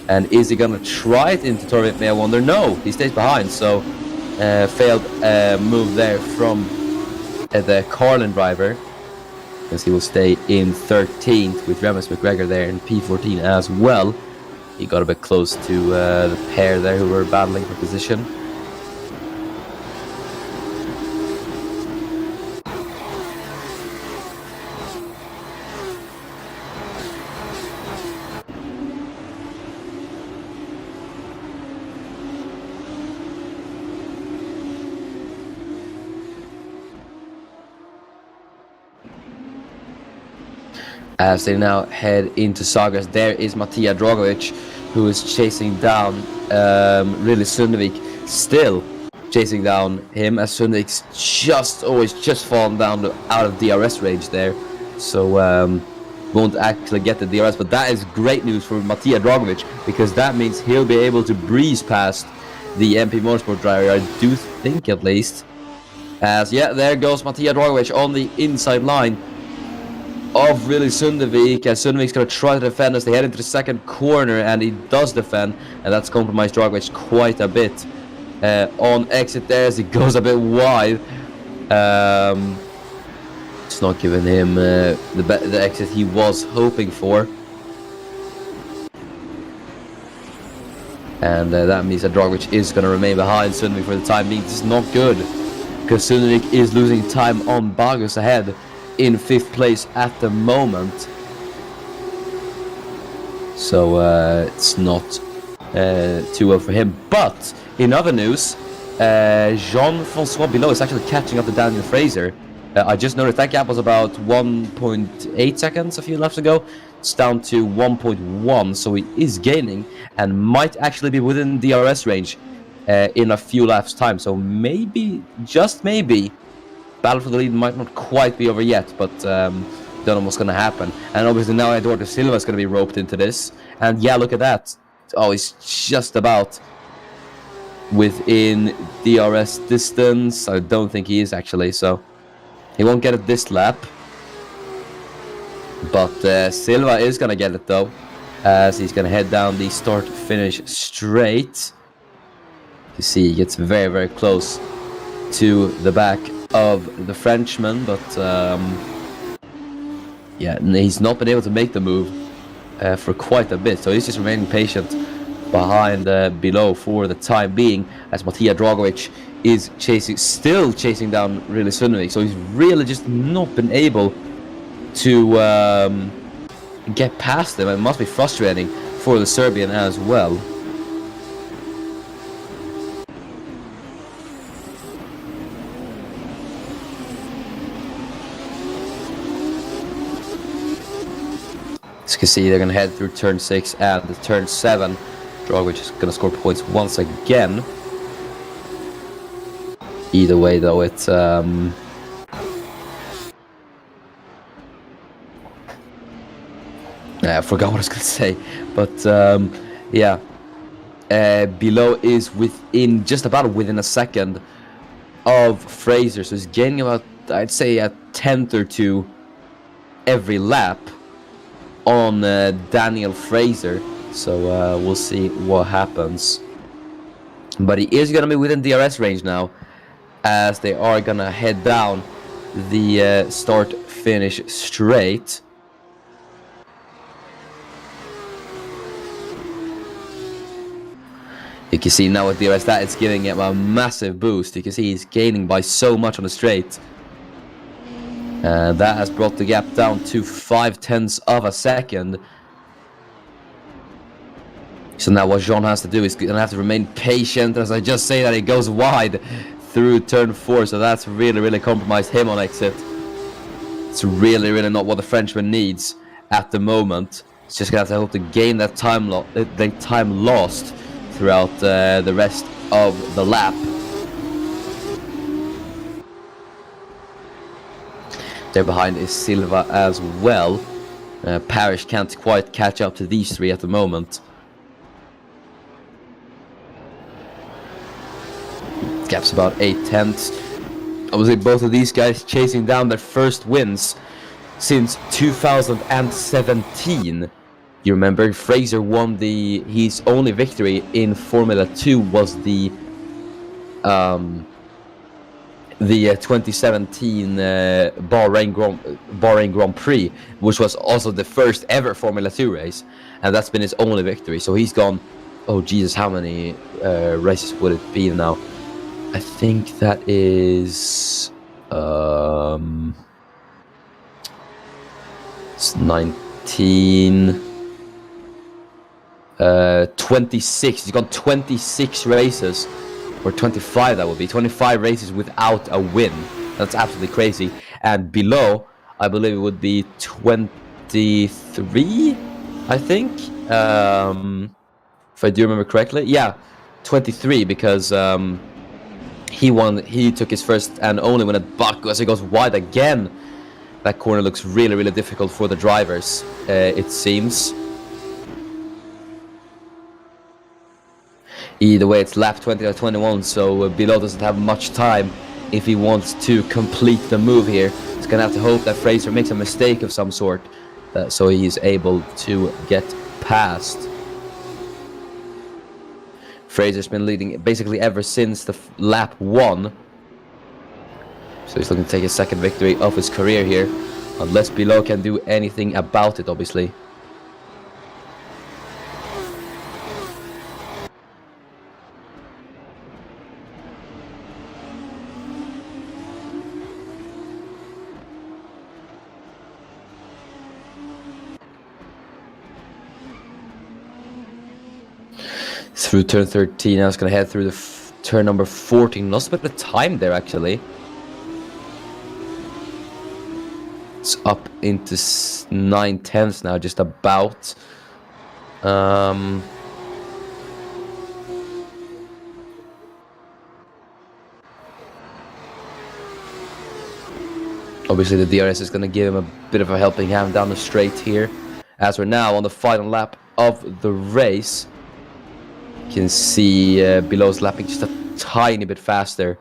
Speaker 2: And is he going to try it into Torre Vip, may I wonder? No, he stays behind, so failed move there from the Carlin driver, as he will stay in 13th with Remus McGregor there in P14 as well. He got a bit close to the pair there who were battling for position. As they now head into Sagres, there is Matija Dragovic, who is chasing down really Sundvik, still chasing down him, as Sundvik's just fallen down out of DRS range there, so won't actually get the DRS. But that is great news for Matija Dragovic, because that means he'll be able to breeze past the MP Motorsport driver, I do think at least. As yeah, there goes Matija Dragovic on the inside line of really Sundvik, as Sundvik's going to try to defend as they head into the second corner, and he does defend, and that's compromised Dragovic quite a bit on exit there as he goes a bit wide. It's not giving him the exit he was hoping for, And that means that Dragovic is going to remain behind Sundvik for the time being. This is not good, because Sundvik is losing time on Bagus ahead in 5th place at the moment. So it's not too well for him. But in other news, Jean-Francois Bilot is actually catching up to Daniel Fraser. I just noticed that gap was about 1.8 seconds a few laps ago. It's down to 1.1, so he is gaining and might actually be within DRS range in a few laps time. So maybe, just maybe, battle for the lead might not quite be over yet, but don't know what's going to happen. And obviously now Eduardo Silva is going to be roped into this. And yeah, look at that. Oh, he's just about within DRS distance. I don't think he is actually, so he won't get it this lap. But Silva is going to get it though, as he's going to head down the start-finish straight. You see, he gets very, very close to the back of the Frenchman, but yeah, he's not been able to make the move for quite a bit, so he's just remaining patient behind below for the time being, as Matija Dragovic is still chasing down really Sundvik. So he's really just not been able to get past them. It must be frustrating for the Serbian as well. As you can see, they're going to head through turn 6 and turn 7. Dragovic is going to score points once again. Either way, though, it's I forgot what I was going to say, but yeah, Below is within just about within a second of Fraser, so he's gaining about, I'd say, a tenth or two every lap on Daniel Fraser. So we'll see what happens. But he is going to be within DRS range now, as they are going to head down the start-finish straight. You can see now with DRS that it's giving him a massive boost. You can see he's gaining by so much on the straight. That has brought the gap down to 0.5 of a second. So now what Jean has to do is going to have to remain patient, as I just say that he goes wide through turn 4. So that's really, really compromised him on exit. It's really, really not what the Frenchman needs at the moment. He's just going to have to hope to gain that time, lost throughout the rest of the lap. There behind is Silva as well. Parrish can't quite catch up to these three at the moment. Gap's about 0.8. Obviously both of these guys chasing down their first wins since 2017. You remember Fraser won his only victory in Formula 2 was the 2017 Bahrain Grand Prix, which was also the first ever Formula 2 race, and that's been his only victory. So he's gone, oh Jesus, how many races would it be now? I think that is it's 19, 26. He's gone 26 races, or 25 that would be, 25 races without a win. That's absolutely crazy. And below, I believe it would be 23, I think, if I do remember correctly. Yeah, 23, because he took his first and only win at Baku, as he goes wide again. That corner looks really, really difficult for the drivers, it seems. Either way, it's lap 20 or 21, so Below doesn't have much time if he wants to complete the move here. He's going to have to hope that Fraser makes a mistake of some sort, so he's able to get past. Fraser's been leading basically ever since the lap 1. So he's looking to take his second victory of his career here, unless Below can do anything about it, obviously. through turn 13. I was going to head through the turn number 14. Lost a bit of time there, actually. It's up into 9/10 now, just about. Obviously, the DRS is going to give him a bit of a helping hand down the straight here. As we're now on the final lap of the race, you can see Below's lapping just a tiny bit faster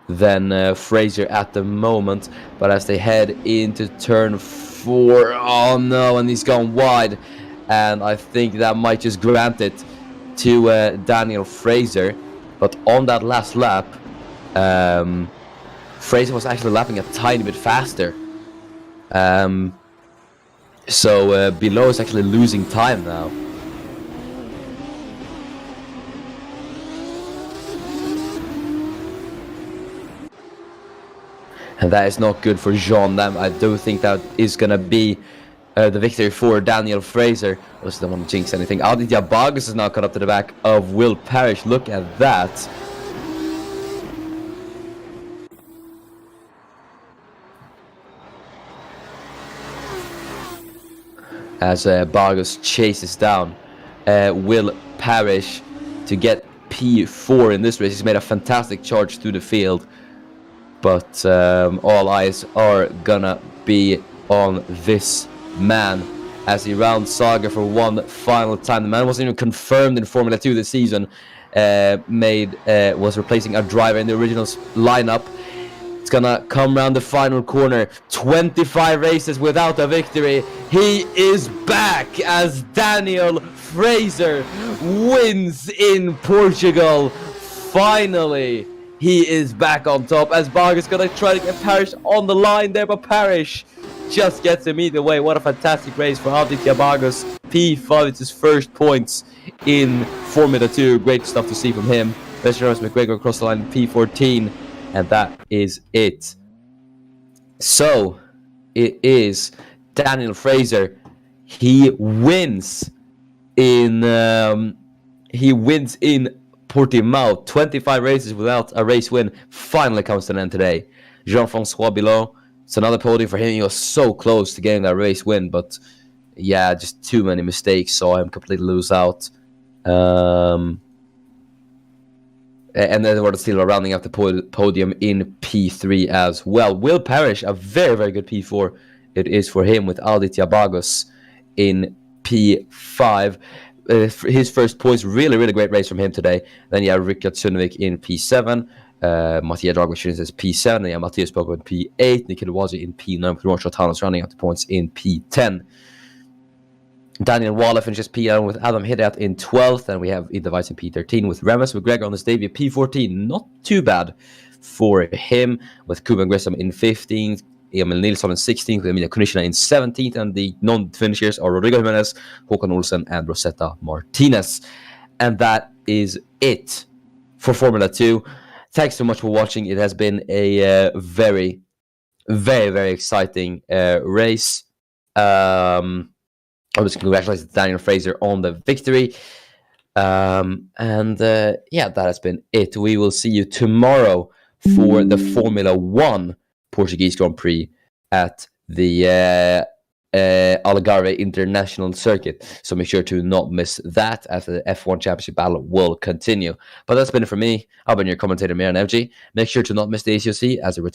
Speaker 2: than Fraser at the moment. But as they head into turn 4, oh no, and he's gone wide. And I think that might just grant it to Daniel Fraser. But on that last lap, Fraser was actually lapping a tiny bit faster. So Below is actually losing time now. And that is not good for Jean. I do think that is going to be the victory for Daniel Fraser. I also don't want to jinx anything. Aditya Bargus is now caught up to the back of Will Parrish. Look at that. As Bargus chases down Will Parrish to get P4 in this race. He's made a fantastic charge through the field. But all eyes are gonna be on this man as he rounds Saga for one final time. The man wasn't even confirmed in Formula 2 this season. Was replacing a driver in the original lineup. It's gonna come around the final corner. 25 races without a victory. He is back as Daniel Fraser wins in Portugal. Finally, he is back on top as Bargus gonna try to get Parrish on the line there, but Parrish just gets him either way. What a fantastic race for Aditya Bargus. P5, it's his first points in Formula 2. Great stuff to see from him. Best McGregor across the line, P14. And that is it. So, it is Daniel Fraser. He wins in Portimao. 25 races without a race win. Finally comes to an end today. Jean-Francois Below. It's another podium for him. He was so close to getting that race win, but yeah, just too many mistakes. Saw him completely lose out. And then Eduardo Silva rounding up the podium in P3 as well. Will Parrish, a very, very good P4 it is for him, with Aditya Bargus in P5. His first points, really, really great race from him today. Then you have Rickard Sundvik in P7. Mattia Dragovic is P7. Yeah, Matthias Boko in P8. Nikita Wazi in P9. With Ron Shortanos rounding up the points in P10. Daniel Waller finishes P11 with Adam Hidat in 12th, and we have Idavais in P13 with Remus McGregor on his debut P14. Not too bad for him, with Kuban Grissom in 15th, Emil Nilsson in 16th, Emilia Kunishina in 17th, and the non-finishers are Rodrigo Jimenez, Håkan Olsen, and Rosetta Martinez. And that is it for Formula 2. Thanks so much for watching. It has been a very, very, very exciting race. I was congratulating Daniel Fraser on the victory. Yeah, that has been it. We will see you tomorrow for the Formula 1 Portuguese Grand Prix at the Algarve International Circuit. So make sure to not miss that, as the F1 Championship battle will continue. But that's been it for me. I've been your commentator, Miran FG. Make sure to not miss the ACOC as it returns.